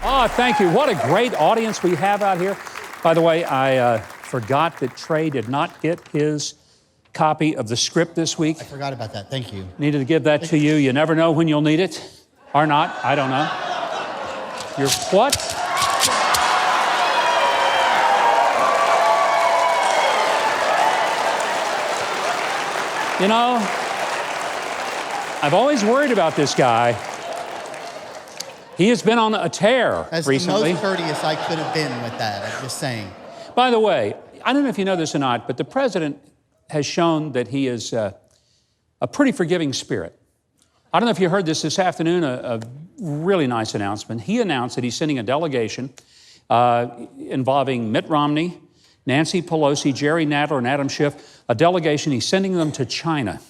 Oh, thank you. What a great audience we have out here. By the way, I forgot that Trey did not get his copy of the script this week. I forgot about that. Thank you. Needed to give that to you. You never know when you'll need it. Or not. I don't know. You're what? You know, I've always worried about this guy. He has been on a tear recently. As the most courteous I could have been with that, I'm just saying. By the way, I don't know if you know this or not, but the president has shown that he is a pretty forgiving spirit. I don't know if you heard this afternoon, a really nice announcement. He announced that he's sending a delegation involving Mitt Romney, Nancy Pelosi, Jerry Nadler, and Adam Schiff, a delegation. He's sending them to China.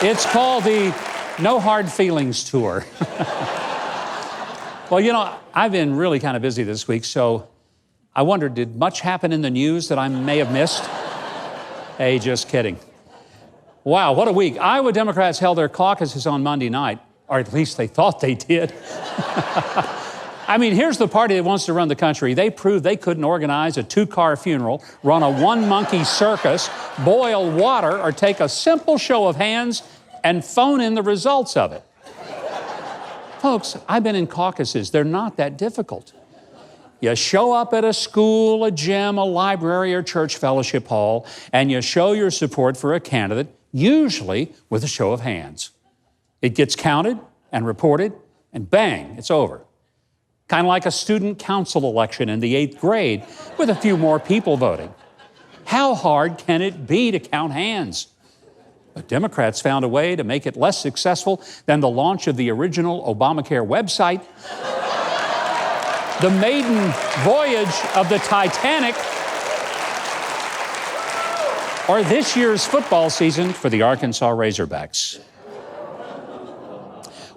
It's called the No Hard Feelings Tour. Well, you know, I've been really kind of busy this week, so I wondered, did much happen in the news that I may have missed? Hey, just kidding. Wow, what a week. Iowa Democrats held their caucuses on Monday night, or at least they thought they did. I mean, here's the party that wants to run the country. They proved they couldn't organize a 2-car funeral, run a 1-monkey circus, boil water, or take a simple show of hands and phone in the results of it. Folks, I've been in caucuses. They're not that difficult. You show up at a school, a gym, a library, or church fellowship hall, and you show your support for a candidate, usually with a show of hands. It gets counted and reported, and bang, it's over. Kind of like a student council election in the 8th grade with a few more people voting. How hard can it be to count hands? But Democrats found a way to make it less successful than the launch of the original Obamacare website, the maiden voyage of the Titanic, or this year's football season for the Arkansas Razorbacks.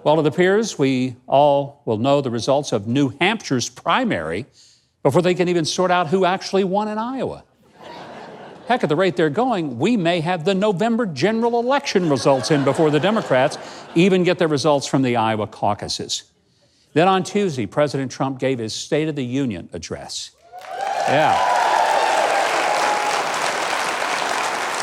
Well, it appears we all will know the results of New Hampshire's primary before they can even sort out who actually won in Iowa. Heck, at the rate they're going, we may have the November general election results in before the Democrats even get their results from the Iowa caucuses. Then on Tuesday, President Trump gave his State of the Union address. Yeah.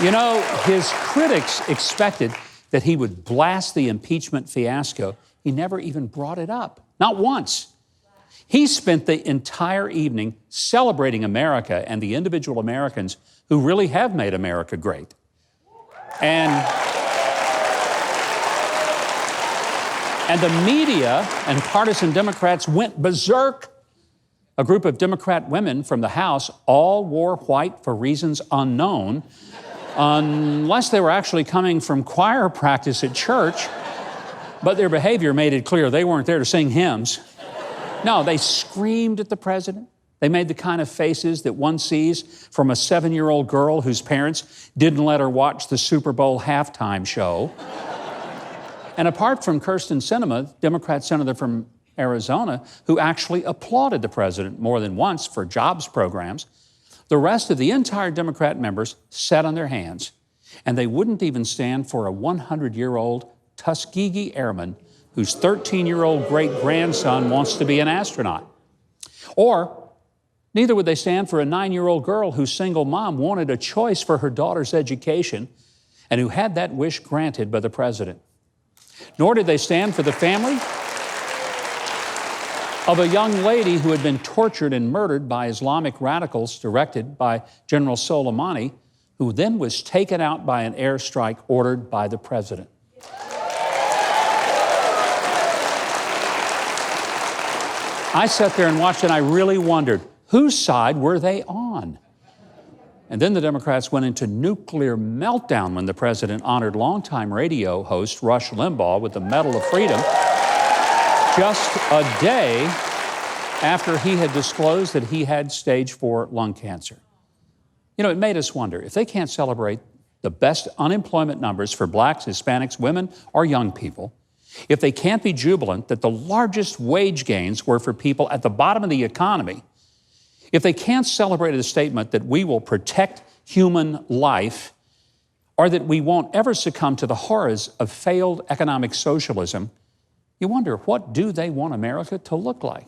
You know, his critics expected that he would blast the impeachment fiasco. He never even brought it up, not once. He spent the entire evening celebrating America and the individual Americans who really have made America great. And the media and partisan Democrats went berserk. A group of Democrat women from the House all wore white for reasons unknown, unless they were actually coming from choir practice at church, but their behavior made it clear they weren't there to sing hymns. No, they screamed at the president. They made the kind of faces that one sees from a 7-year-old girl whose parents didn't let her watch the Super Bowl halftime show. And apart from Kirsten Sinema, Democrat senator from Arizona, who actually applauded the president more than once for jobs programs, the rest of the entire Democrat members sat on their hands, and they wouldn't even stand for a 100-year-old Tuskegee airman whose 13-year-old great-grandson wants to be an astronaut. Or neither would they stand for a 9-year-old girl whose single mom wanted a choice for her daughter's education and who had that wish granted by the president. Nor did they stand for the family of a young lady who had been tortured and murdered by Islamic radicals directed by General Soleimani, who then was taken out by an airstrike ordered by the president. I sat there and watched, and I really wondered, whose side were they on? And then the Democrats went into nuclear meltdown when the president honored longtime radio host Rush Limbaugh with the Medal of Freedom just a day after he had disclosed that he had stage 4 lung cancer. You know, it made us wonder, if they can't celebrate the best unemployment numbers for blacks, Hispanics, women, or young people, if they can't be jubilant that the largest wage gains were for people at the bottom of the economy, if they can't celebrate a statement that we will protect human life, or that we won't ever succumb to the horrors of failed economic socialism, you wonder, what do they want America to look like?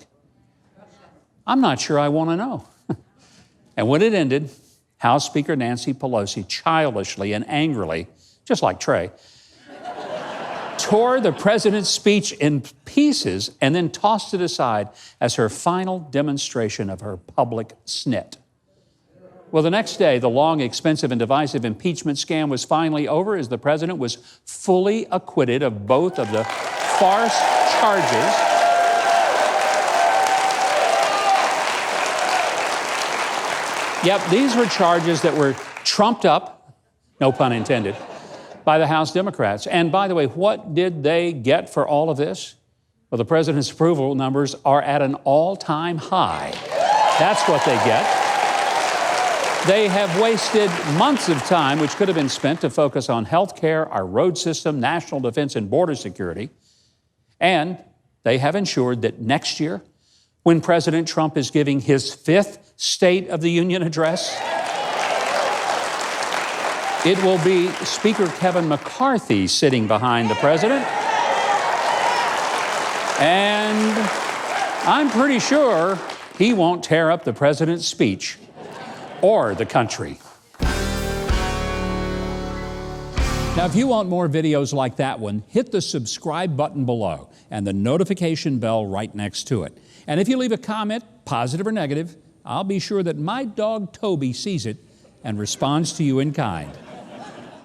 I'm not sure I want to know. And when it ended, House Speaker Nancy Pelosi childishly and angrily, just like Trey, tore the president's speech in pieces and then tossed it aside as her final demonstration of her public snit. Well, the next day, the long, expensive, and divisive impeachment scam was finally over as the president was fully acquitted of both of the farce charges. Yep, these were charges that were trumped up, no pun intended, by the House Democrats. And by the way, what did they get for all of this? Well, the president's approval numbers are at an all-time high. That's what they get. They have wasted months of time, which could have been spent to focus on health care, our road system, national defense, and border security. And they have ensured that next year, when President Trump is giving his fifth State of the Union address, it will be Speaker Kevin McCarthy sitting behind the president. And I'm pretty sure he won't tear up the president's speech or the country. Now, if you want more videos like that one, hit the subscribe button below and the notification bell right next to it. And if you leave a comment, positive or negative, I'll be sure that my dog Toby sees it and responds to you in kind.